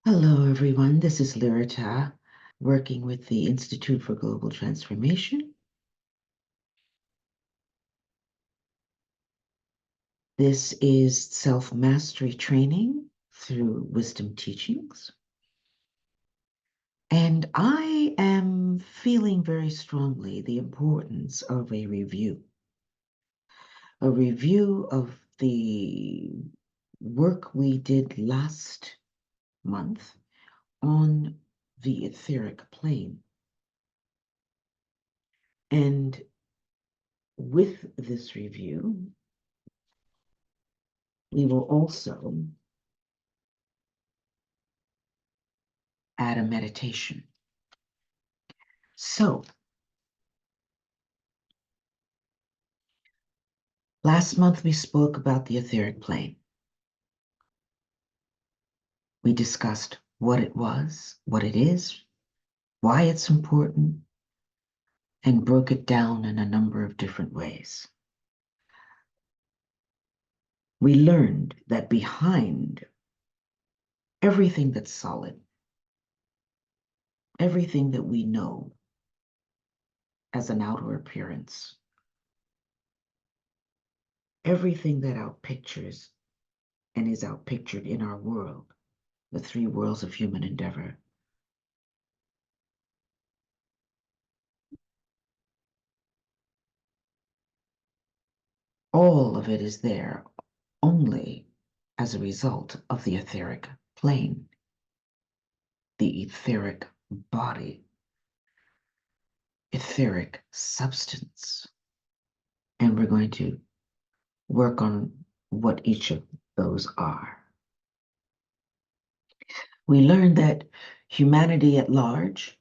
Hello, everyone. This is Lyrata, working with the Institute for Global Transformation. This is self-mastery training through wisdom teachings. And I am feeling very strongly the importance of a review of the work we did last month on the etheric plane. And with this review, we will also add a meditation. So, last month we spoke about the etheric plane. We discussed what it was, what it is, why it's important, and broke it down in a number of different ways. We learned that behind everything that's solid, everything that we know as an outer appearance, everything that outpictures and is outpictured in our world, the three worlds of human endeavor, all of it is there only as a result of the etheric plane, the etheric body, etheric substance. And we're going to work on what each of those are. We learned that humanity at large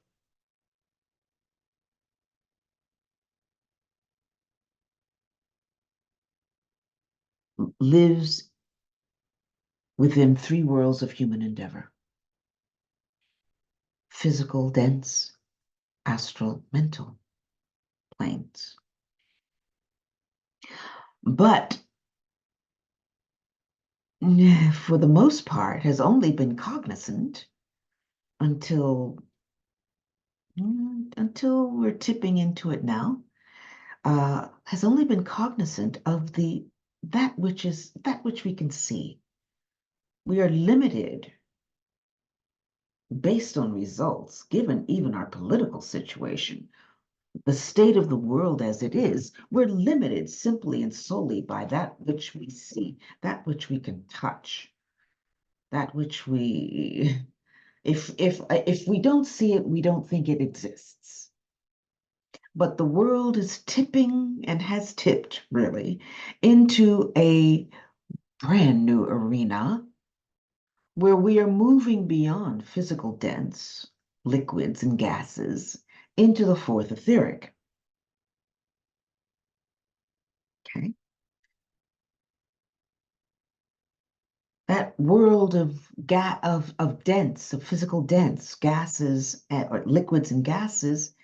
lives within three worlds of human endeavor: physical, dense, astral, mental planes. But for the most part, has only been cognizant until we're tipping into it now, has only been cognizant of that which we can see. We are limited based on results, given even our political situation, the state of the world as it is. We're limited simply and solely by that which we see, that which we can touch, that which we, if we don't see it, we don't think it exists. But the world is tipping, and has tipped really, into a brand new arena where we are moving beyond physical dense liquids and gases into the fourth etheric. Okay. That world of physical dense gases, or liquids and gases,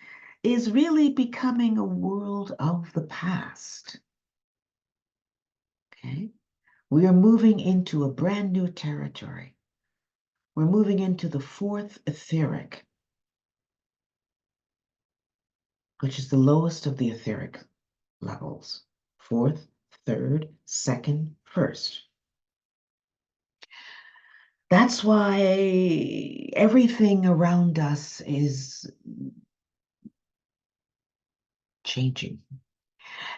is really becoming a world of the past. Okay. We are moving into a brand new territory. We're moving into the fourth etheric, which is the lowest of the etheric levels: fourth, third, second, first. That's why everything around us is changing.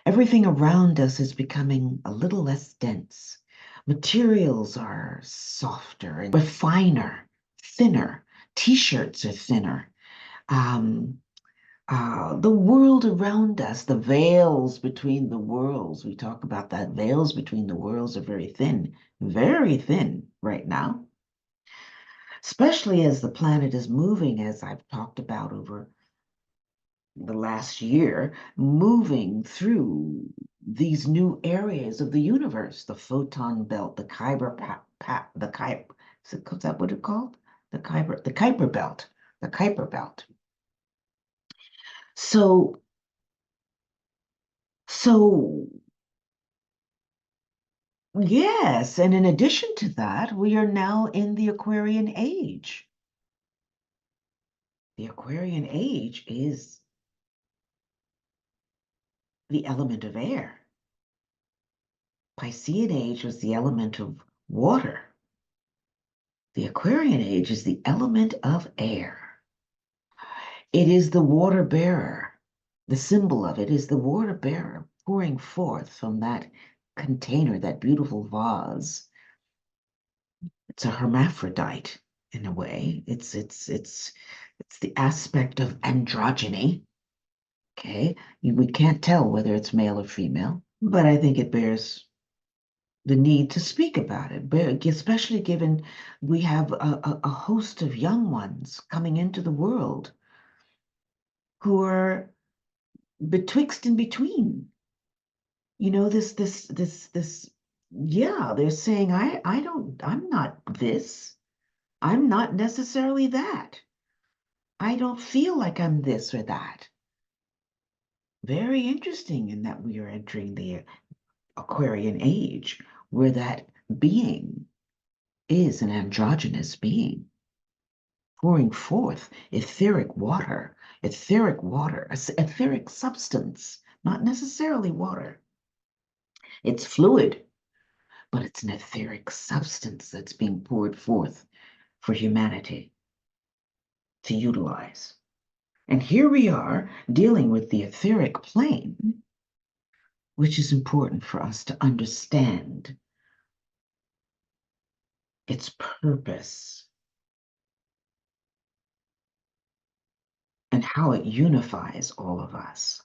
Everything around us is becoming a little less dense. Materials are softer and we're finer, thinner. T-shirts are thinner. The world around us, the veils between the worlds, we talk about that, veils between the worlds are very thin right now, especially as the planet is moving, as I've talked about over the last year, moving through these new areas of the universe, the photon belt, the Kuiper is that what it's called? The Kuiper belt, the Kuiper belt. So Yes, and in addition to that, we are now in the Aquarian age. The Aquarian age is the element of air. Piscean age was the element of water. The Aquarian age is the element of air. It is the water bearer. The symbol of it is the water bearer pouring forth from that container, that beautiful vase. It's a hermaphrodite in a way. It's the aspect of androgyny. Okay, we can't tell whether it's male or female, but I think it bears the need to speak about it, especially given we have a host of young ones coming into the world who are betwixt and between. You know, this, yeah, they're saying, I'm not this. I'm not necessarily that. I don't feel like I'm this or that. Very interesting in that we are entering the Aquarian age, where that being is an androgynous being, pouring forth etheric water, etheric substance, not necessarily water. It's fluid, but it's an etheric substance that's being poured forth for humanity to utilize. And here we are dealing with the etheric plane, which is important for us to understand its purpose and how it unifies all of us.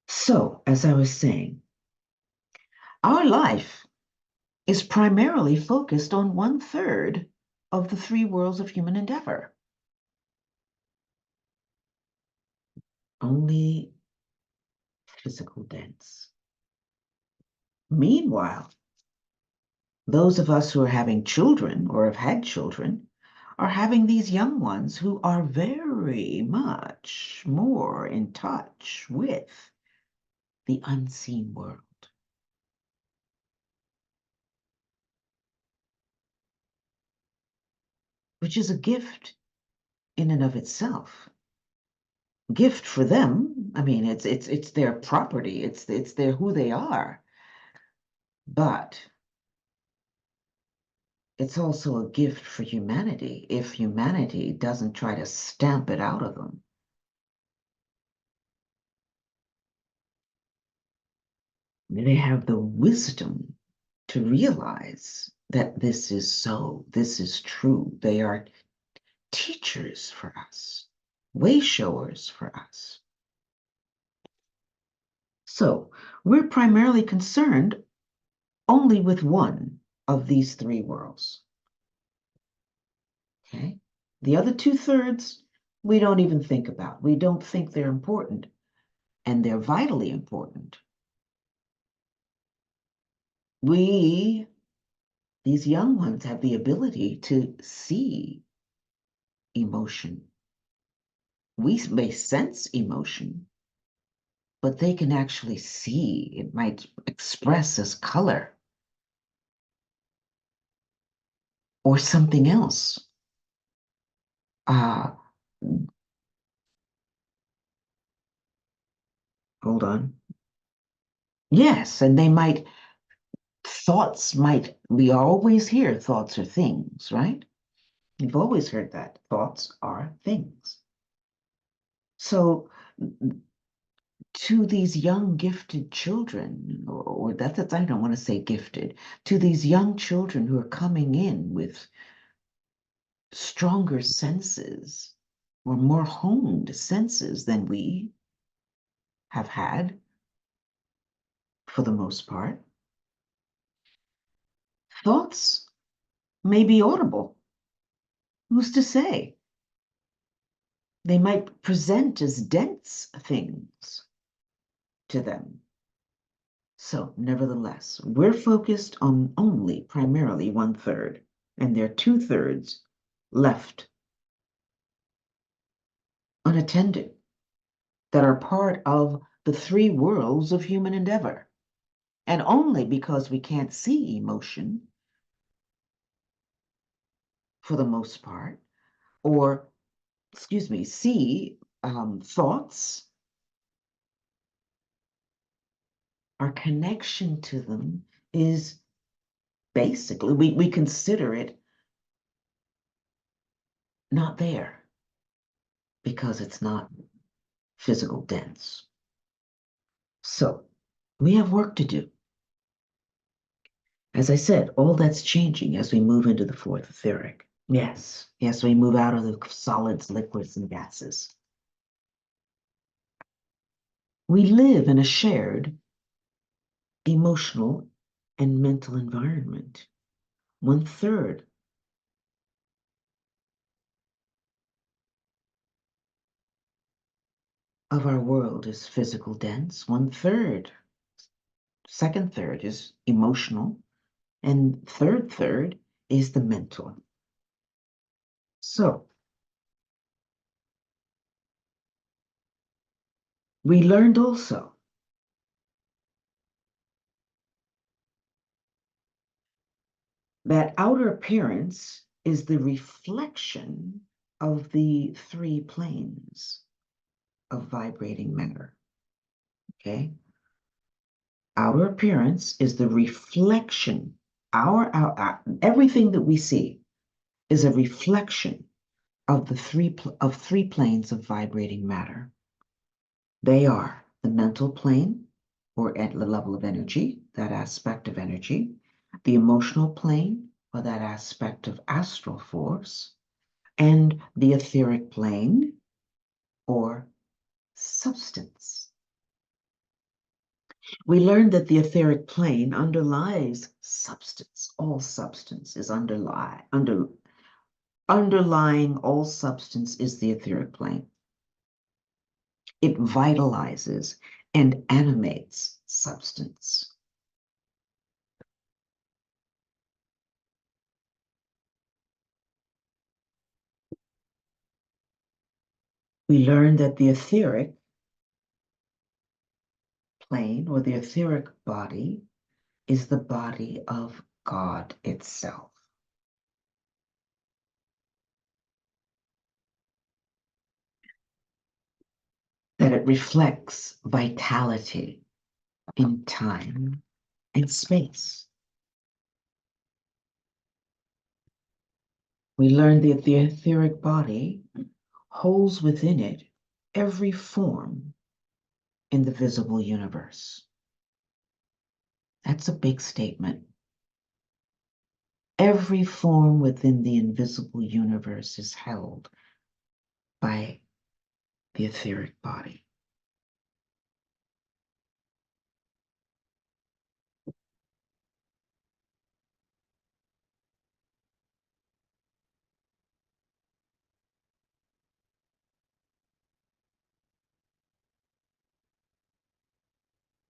So, as I was saying, our life is primarily focused on 1/3 of the three worlds of human endeavor. Only physical dense. Meanwhile, those of us who are having children or have had children are having these young ones who are very much more in touch with the unseen world, which is a gift in and of itself. Gift for them. I mean, it's their property. It's their who they are. But it's also a gift for humanity if humanity doesn't try to stamp it out of them. They have the wisdom to realize that this is so, this is true. They are teachers for us, way showers for us. So we're primarily concerned only with one of these three worlds. Okay? The other 2/3, we don't even think about. We don't think they're important, and they're vitally important. We, these young ones, have the ability to see emotion. We may sense emotion, but they can actually see. It might express as color or something else. Uh, hold on. Yes, and we always hear thoughts are things, right? You've always heard that. Thoughts are things. So to these young gifted children, or that's I don't want to say gifted, to these young children who are coming in with stronger senses or more honed senses than we have had for the most part, thoughts may be audible. Who's to say? They might present as dense things to them. So, nevertheless, we're focused on only primarily 1/3, and there are 2/3 left unattended that are part of the three worlds of human endeavor. And only because we can't see emotion, for the most part, or, excuse me, see thoughts, our connection to them is basically, we consider it not there because it's not physical dense. So we have work to do. As I said, all that's changing as we move into the fourth etheric. Yes, yes, we move out of the solids, liquids, and gases. We live in a shared emotional and mental environment. 1/3 of our world is physical dense. 1/3, second third is emotional, and third is the mental. So we learned also that outer appearance is the reflection of the three planes of vibrating matter. Okay? Outer appearance is the reflection. Our everything that we see is a reflection of the three planes of vibrating matter. They are the mental plane, or at the level of energy, that aspect of energy, the emotional plane, or that aspect of astral force, and the etheric plane, or substance. We learned that the etheric plane underlies substance. All substance is underlying all substance is the etheric plane. It vitalizes and animates substance. We learned that the etheric plane, or the etheric body, is the body of God itself. That it reflects vitality in time and space. We learned that the etheric body holds within it every form in the visible universe. That's a big statement. Every form within the invisible universe is held by the etheric body.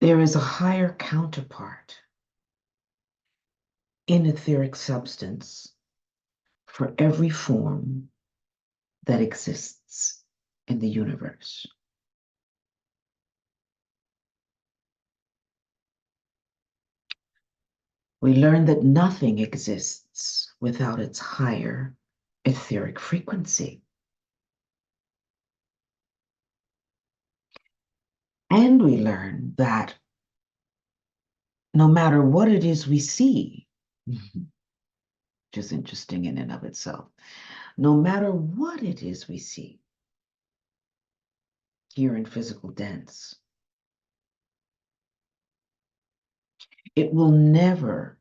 There is a higher counterpart in etheric substance for every form that exists in the universe. We learn that nothing exists without its higher etheric frequency. And we learn that no matter what it is we see, which is interesting in and of itself, no matter what it is we see here in physical dense, it will never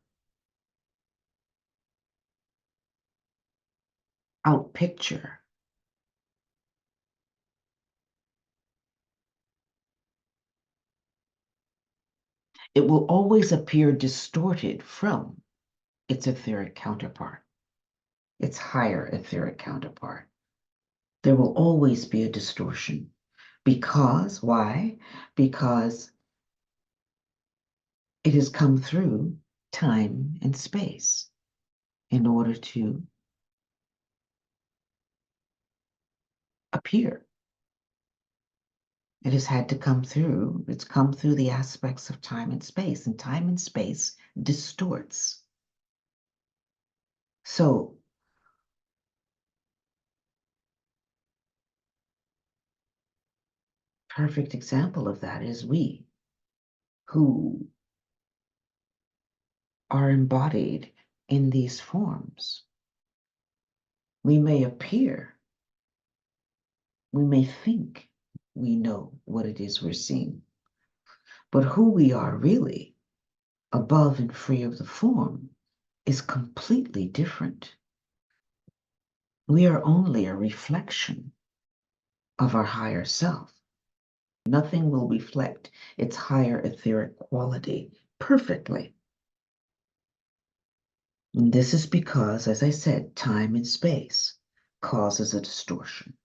outpicture it will always appear distorted from its etheric counterpart, its higher etheric counterpart. There will always be a distortion. Because, why? Because it has come through time and space in order to appear. It has had to come through. It's come through the aspects of time and time and space distorts. So, perfect example of that is we who are embodied in these forms. We may appear, we may think we know what it is we're seeing, but who we are really, above and free of the form, is completely different. We are only a reflection of our higher self. Nothing will reflect its higher etheric quality perfectly. And this is because, as I said, time and space causes a distortion.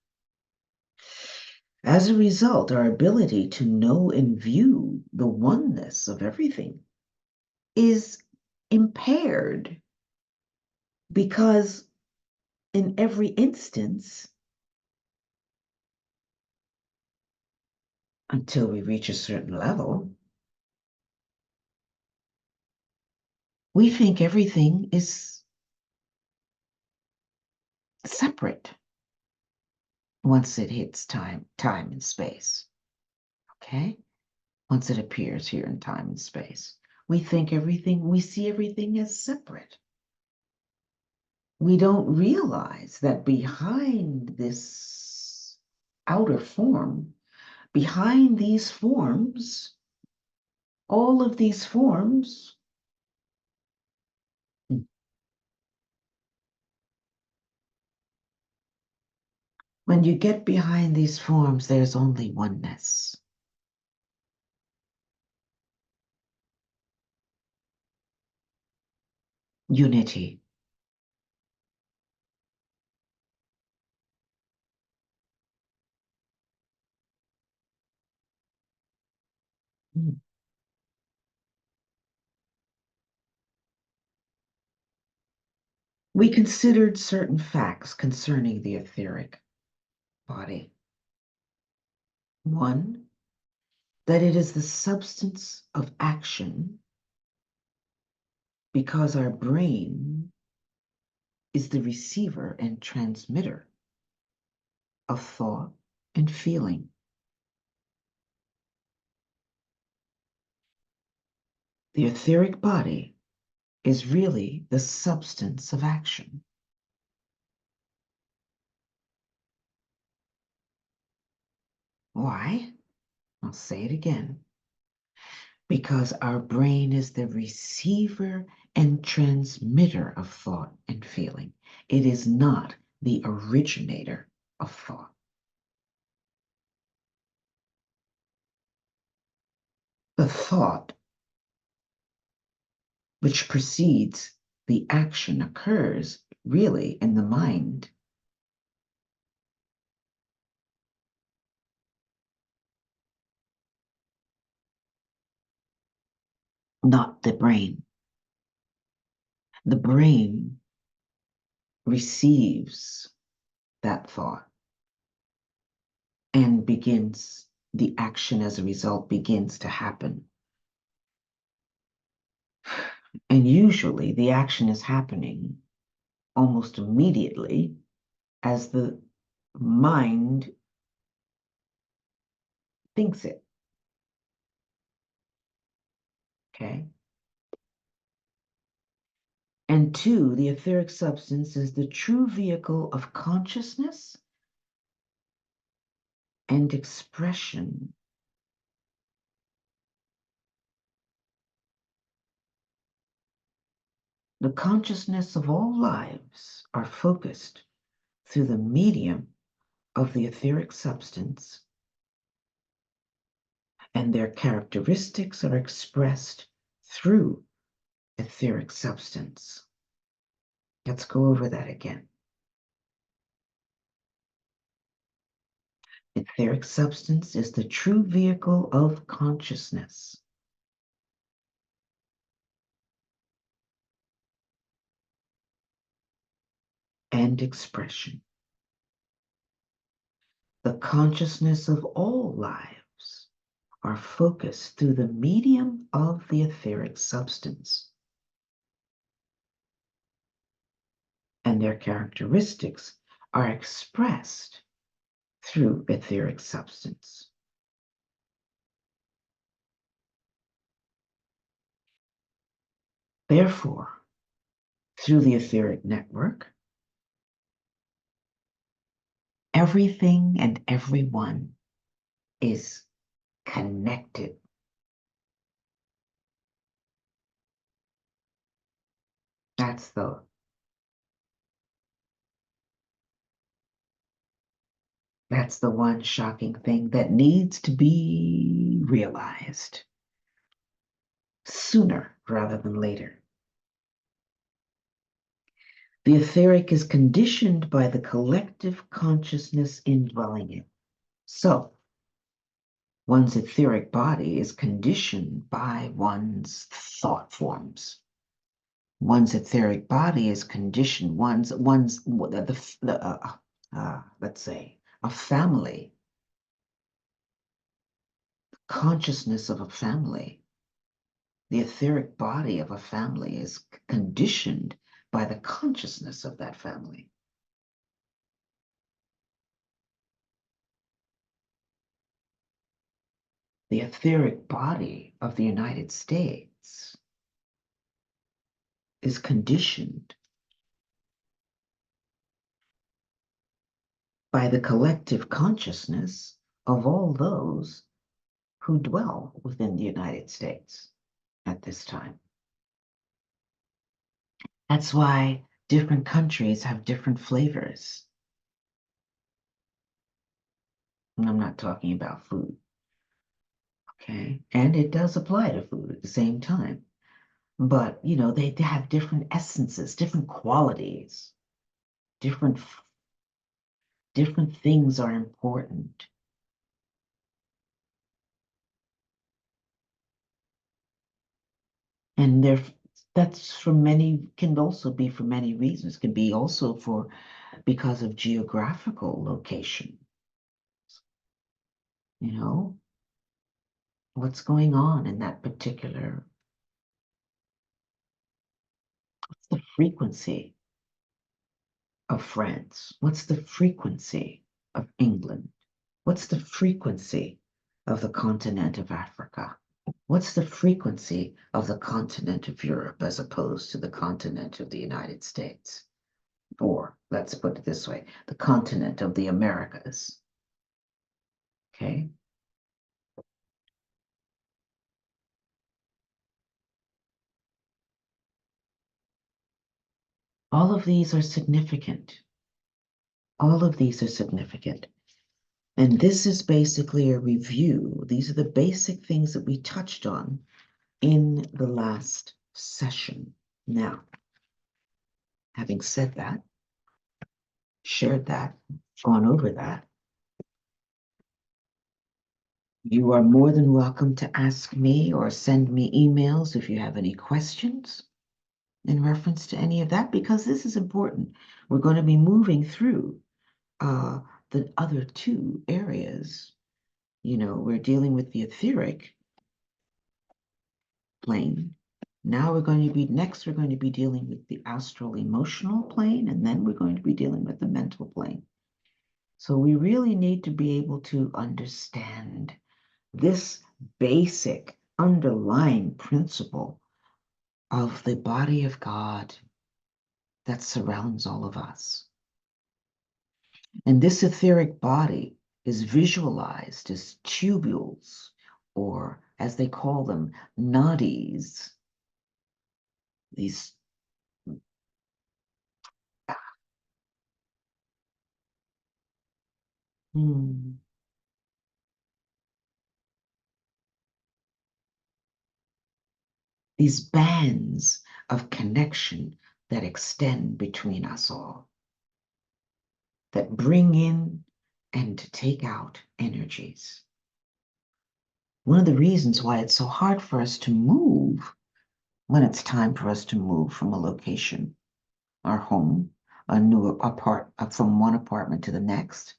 As a result, our ability to know and view the oneness of everything is impaired because in every instance, until we reach a certain level, we think everything is separate once it hits time and space. Okay? Once it appears here in time and space. We see everything as separate. We don't realize that behind this outer form, behind these forms, all of these forms, when you get behind these forms, there's only oneness. Unity. We considered certain facts concerning the etheric body. One, that it is the substance of action because our brain is the receiver and transmitter of thought and feeling. The etheric body is really the substance of action. Why? I'll say it again. Because our brain is the receiver and transmitter of thought and feeling. It is not the originator of thought. The thought which precedes the action occurs really in the mind. Not the brain. The brain receives that thought and the action as a result begins to happen. And usually the action is happening almost immediately as the mind thinks it. Okay? And two, the etheric substance is the true vehicle of consciousness and expression. The consciousness of all lives are focused through the medium of the etheric substance, and their characteristics are expressed through etheric substance. Let's go over that again. Etheric substance is the true vehicle of consciousness. And expression. The consciousness of all lives lives are focused through the medium of the etheric substance, and their characteristics are expressed through etheric substance. Therefore, through the etheric network, everything and everyone is connected. That's the one shocking thing that needs to be realized sooner rather than later. The etheric is conditioned by the collective consciousness indwelling it. So, one's etheric body is conditioned by one's thought forms. One's etheric body is conditioned, let's say, a family, consciousness of a family. The etheric body of a family is conditioned by the consciousness of that family. The etheric body of the United States is conditioned by the collective consciousness of all those who dwell within the United States at this time. That's why different countries have different flavors. And I'm not talking about food, okay? And it does apply to food at the same time. But, they have different essences, different qualities, different things are important. And that's can also be for many reasons. Can be also because of geographical location. What's going on in that particular, what's the frequency of France? What's the frequency of England? What's the frequency of the continent of Africa? What's the frequency of the continent of Europe as opposed to the continent of the United States? Or, let's put it this way, the continent of the Americas. Okay? All of these are significant. All of these are significant. And this is basically a review. These are the basic things that we touched on in the last session. Now, having said that, shared that, gone over that, you are more than welcome to ask me or send me emails if you have any questions in reference to any of that, because this is important. We're going to be moving through the other two areas. We're dealing with the etheric plane. Now we're going to be dealing with the astral emotional plane, and then we're going to be dealing with the mental plane. So we really need to be able to understand this basic underlying principle of the body of God that surrounds all of us. And this etheric body is visualized as tubules, or as they call them, nadis. These these bands of connection that extend between us all, that bring in and take out energies. One of the reasons why it's so hard for us to move when it's time for us to move from a location, our home, from one apartment to the next,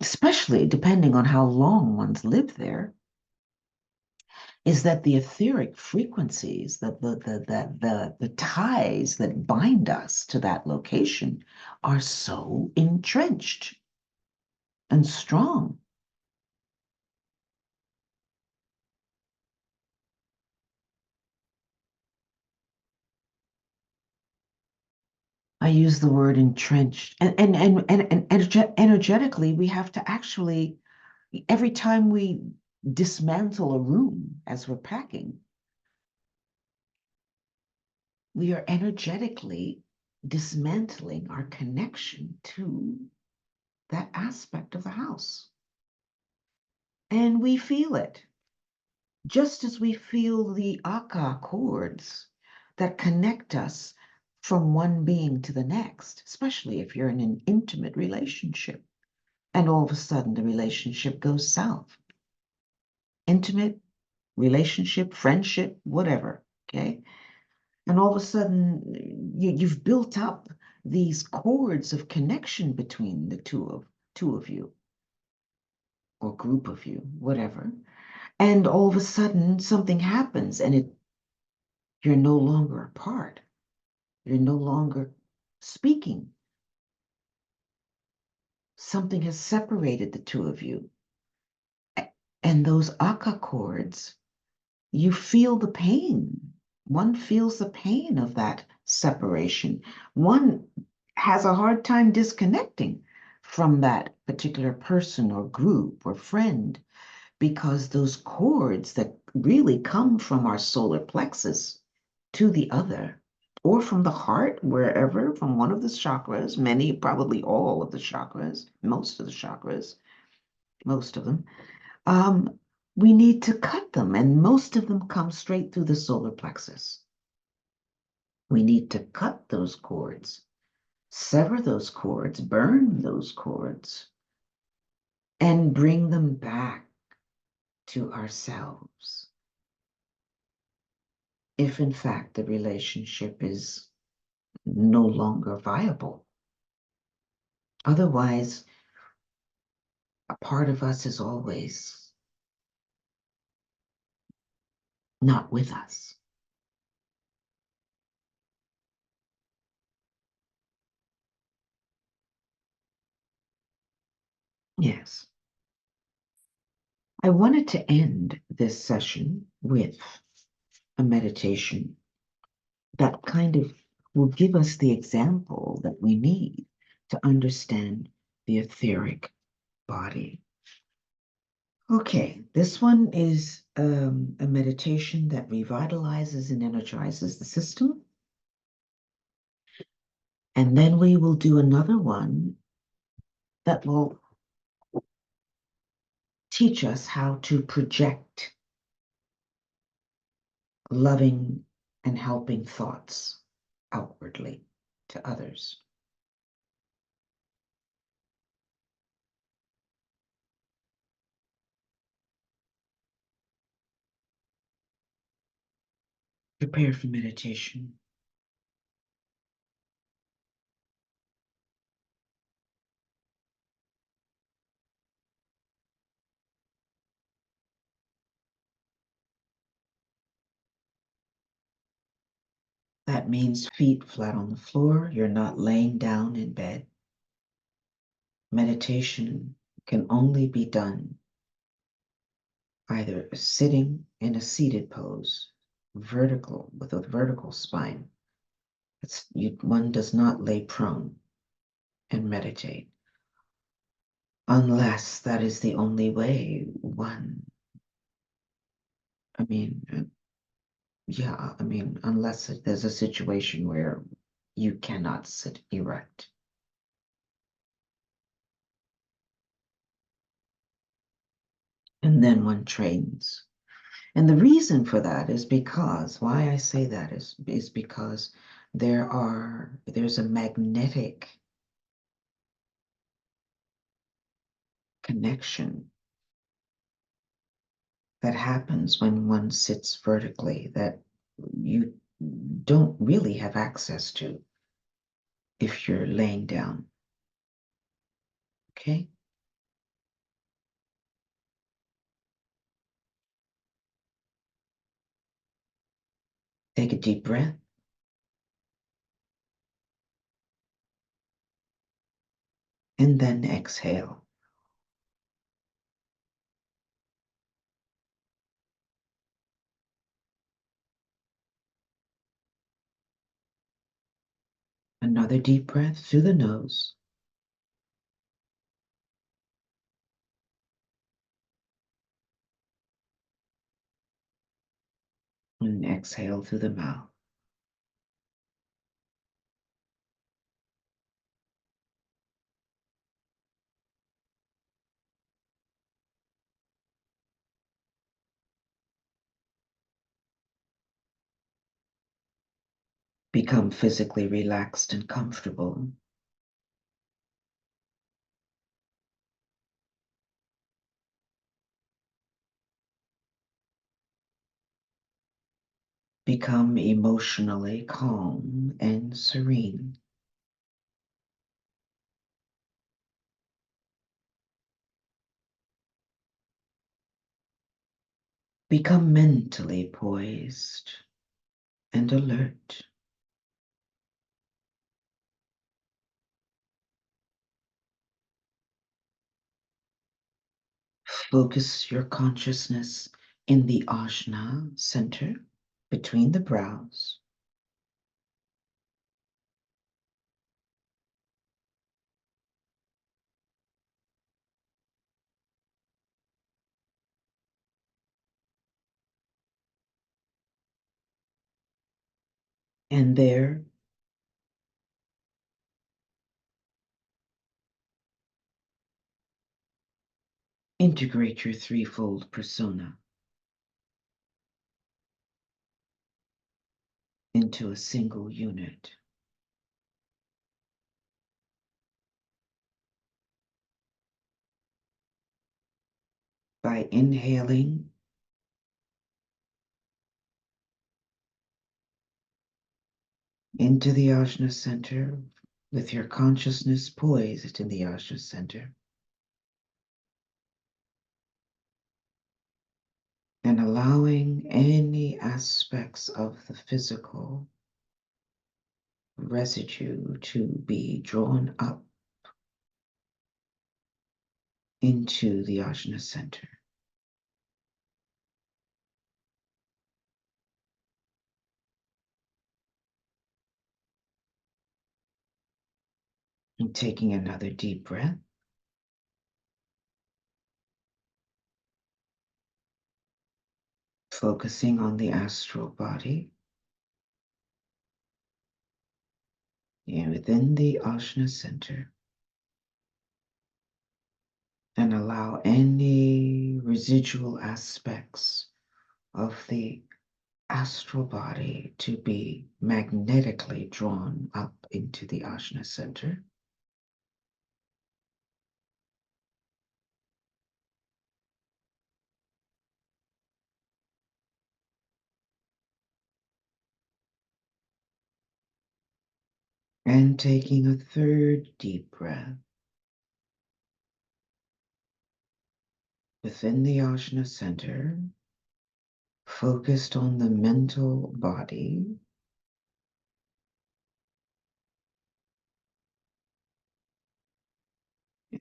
especially depending on how long one's lived there, is that the etheric frequencies, the ties that bind us to that location are so entrenched and strong. I use the word entrenched, and energetically, we have to actually, every time we dismantle a room as we're packing, we are energetically dismantling our connection to that aspect of the house. And we feel it, just as we feel the Aka cords that connect us from one being to the next, especially if you're in an intimate relationship and all of a sudden the relationship goes south. Intimate relationship, friendship, whatever, okay? And all of a sudden you've built up these cords of connection between the two of you or group of you, whatever. And all of a sudden something happens and you're no longer apart. You're no longer speaking. Something has separated the two of you. And those Aka cords, you feel the pain. One feels the pain of that separation. One has a hard time disconnecting from that particular person or group or friend because those cords that really come from our solar plexus to the other, or from the heart, wherever, from one of the chakras, many, probably all of the chakras, most of the chakras, most of them, um, we need to cut them, and most of them come straight through the solar plexus. We need to cut those cords, sever those cords, burn those cords, and bring them back to ourselves. If in fact the relationship is no longer viable. Otherwise, a part of us is always not with us. Yes. I wanted to end this session with a meditation that kind of will give us the example that we need to understand the etheric body. Okay, this one is a meditation that revitalizes and energizes the system. And then we will do another one that will teach us how to project loving and helping thoughts outwardly to others. Prepare for meditation. That means feet flat on the floor. You're not laying down in bed. Meditation can only be done either sitting in a seated pose, vertical, with a vertical spine. One does not lay prone and meditate unless that is the only way one, I mean, yeah, I mean, unless there's a situation where you cannot sit erect. And then one trains. And the reason for that is because, why I say that is because there's a magnetic connection that happens when one sits vertically that you don't really have access to if you're laying down. Okay? Take a deep breath. And then exhale. Another deep breath through the nose. And exhale through the mouth. Become physically relaxed and comfortable. Become emotionally calm and serene. Become mentally poised and alert. Focus your consciousness in the ajna center between the brows. And there, integrate your threefold persona into a single unit. By inhaling into the ajna center with your consciousness poised in the ajna center, and allowing any aspects of the physical residue to be drawn up into the ajna center. And taking another deep breath, focusing on the astral body and within the ajna center, and allow any residual aspects of the astral body to be magnetically drawn up into the ajna center. And taking a third deep breath within the ajna center, focused on the mental body,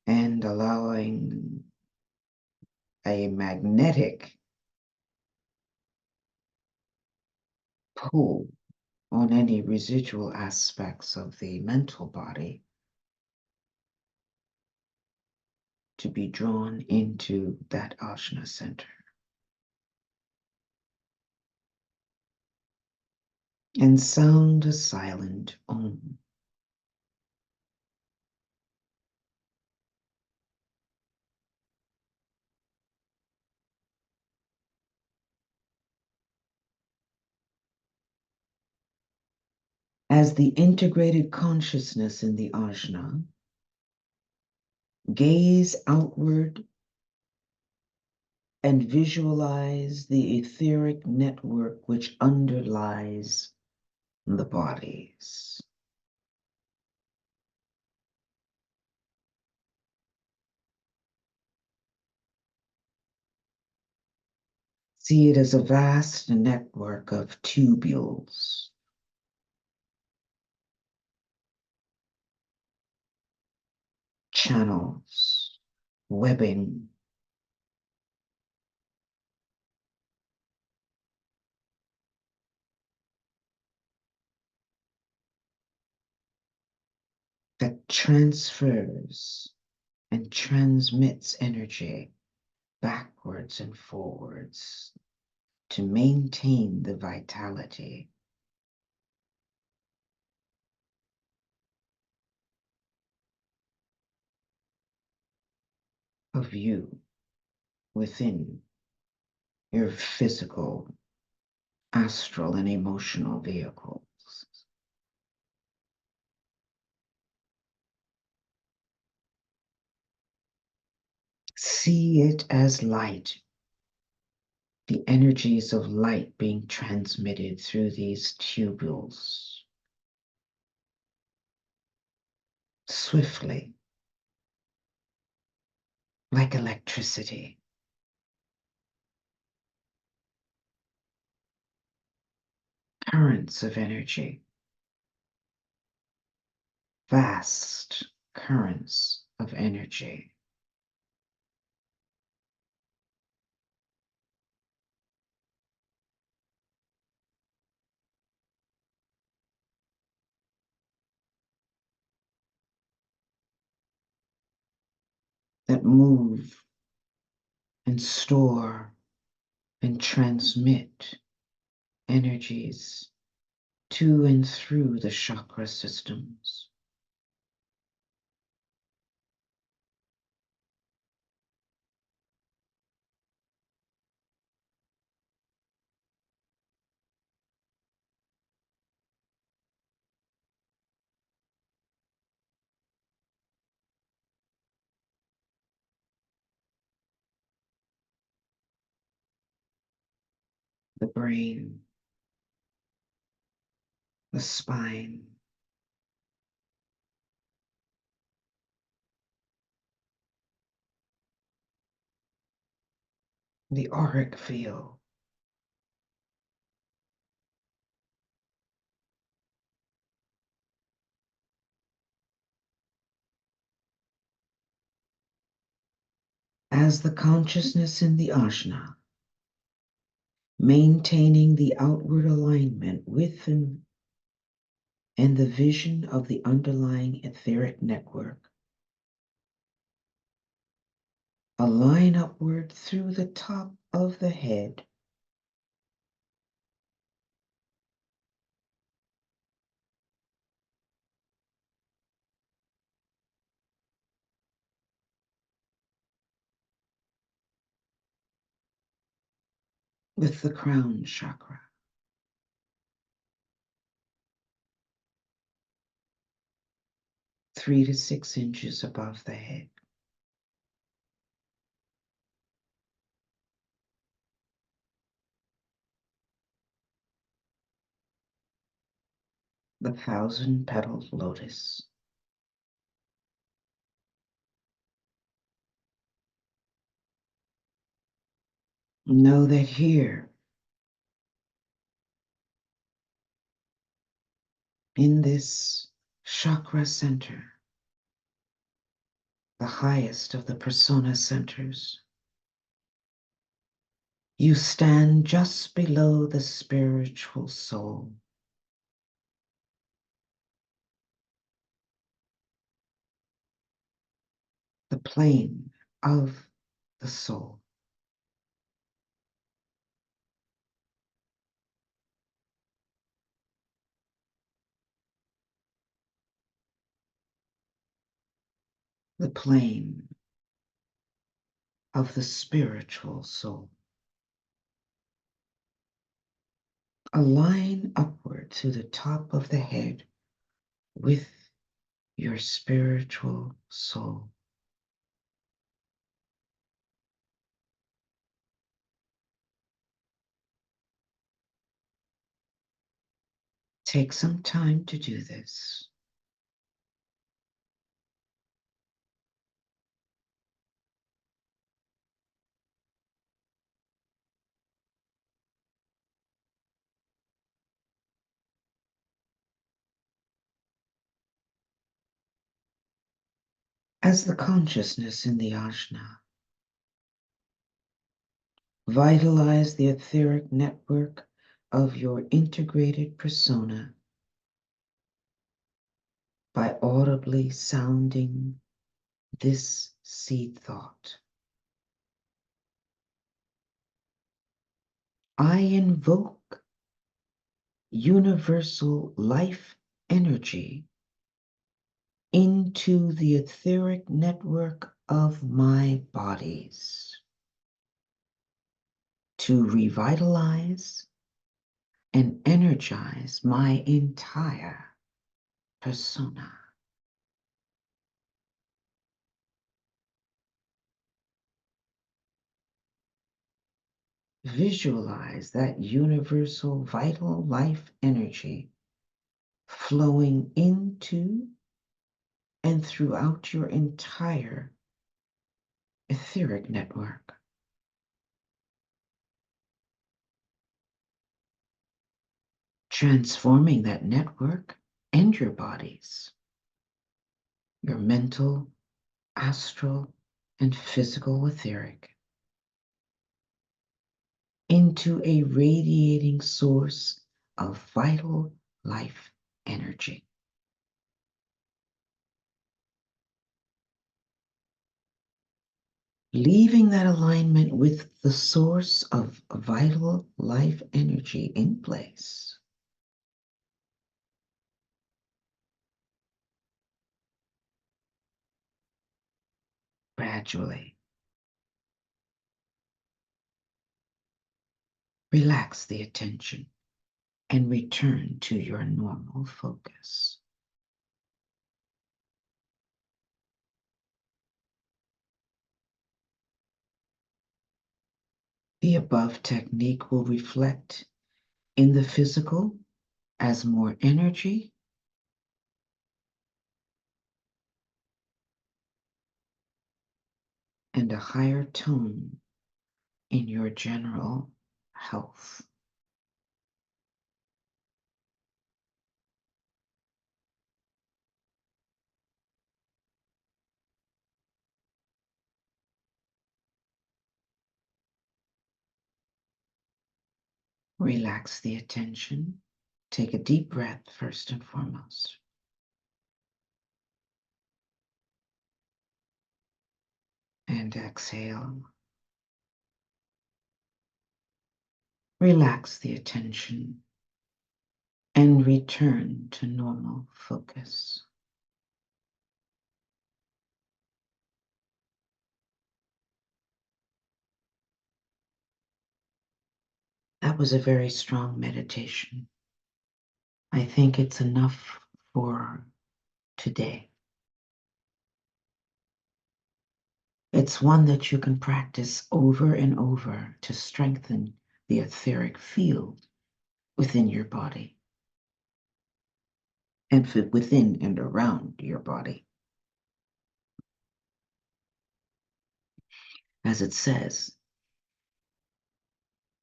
and allowing a magnetic pull on any residual aspects of the mental body to be drawn into that ajna center. And sound a silent Om. As the integrated consciousness in the ajna, gaze outward and visualize the etheric network which underlies the bodies. See it as a vast network of tubules, channels, webbing, that transfers and transmits energy backwards and forwards to maintain the vitality of you within your physical, astral, and emotional vehicles. See it as light, the energies of light being transmitted through these tubules swiftly, like electricity. Currents of energy, vast currents of energy. That move and store and transmit energies to and through the chakra systems. The brain, the spine, the auric field, as the consciousness in the ajna, maintaining the outward alignment with and the vision of the underlying etheric network. Align upward through the top of the head, with the crown chakra, 3 to 6 inches above the head. The 1,000-petaled lotus. Know that here, in this chakra center, the highest of the persona centers, you stand just below the spiritual soul. The plane of the soul. The plane of the spiritual soul. Align upward to the top of the head with your spiritual soul. Take some time to do this. As the consciousness in the ajna, vitalize the etheric network of your integrated persona by audibly sounding this seed thought. I invoke universal life energy into the etheric network of my bodies to revitalize and energize my entire persona. Visualize that universal vital life energy flowing into and throughout your entire etheric network. Transforming that network and your bodies, your mental, astral, and physical etheric, into a radiating source of vital life energy. Leaving that alignment with the source of vital life energy in place. Gradually, relax the attention and return to your normal focus. The above technique will reflect in the physical as more energy and a higher tone in your general health. Relax the attention. Take a deep breath first and foremost. And exhale. Relax the attention and return to normal focus. That was a very strong meditation. I think it's enough for today. It's one that you can practice over and over to strengthen the etheric field within your body and within and around your body. As it says,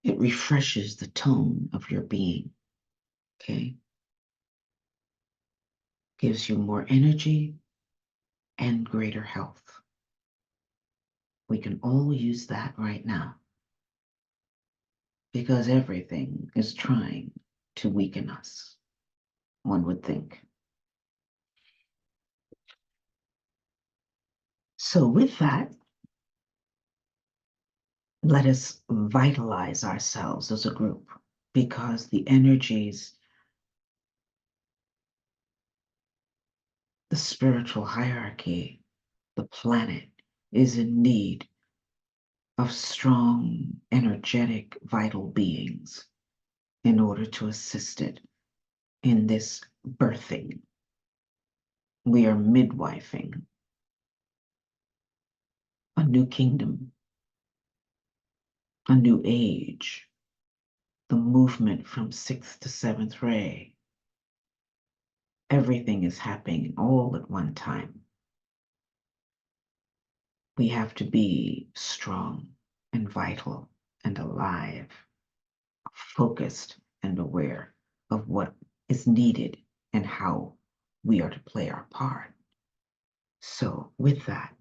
it refreshes the tone of your being, okay? Gives you more energy and greater health. We can all use that right now because everything is trying to weaken us, one would think. So with that, let us vitalize ourselves as a group because the energies, the spiritual hierarchy, the planet is in need of strong, energetic, vital beings in order to assist it in this birthing. We are midwifing a new kingdom, a new age, the movement from sixth to seventh ray. Everything is happening all at one time. We have to be strong and vital and alive, focused and aware of what is needed and how we are to play our part. So, with that,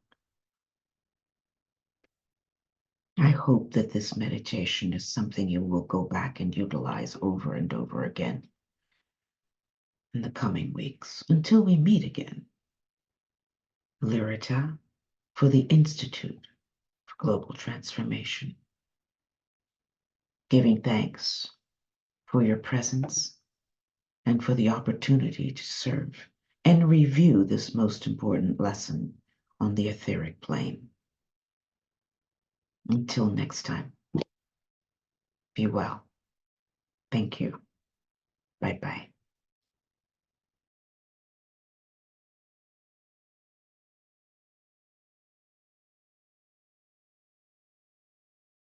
I hope that this meditation is something you will go back and utilize over and over again in the coming weeks until we meet again. Lyrata for the Institute for Global Transformation. Giving thanks for your presence and for the opportunity to serve and review this most important lesson on the etheric plane. Until next time, be well. Thank you. Bye-bye.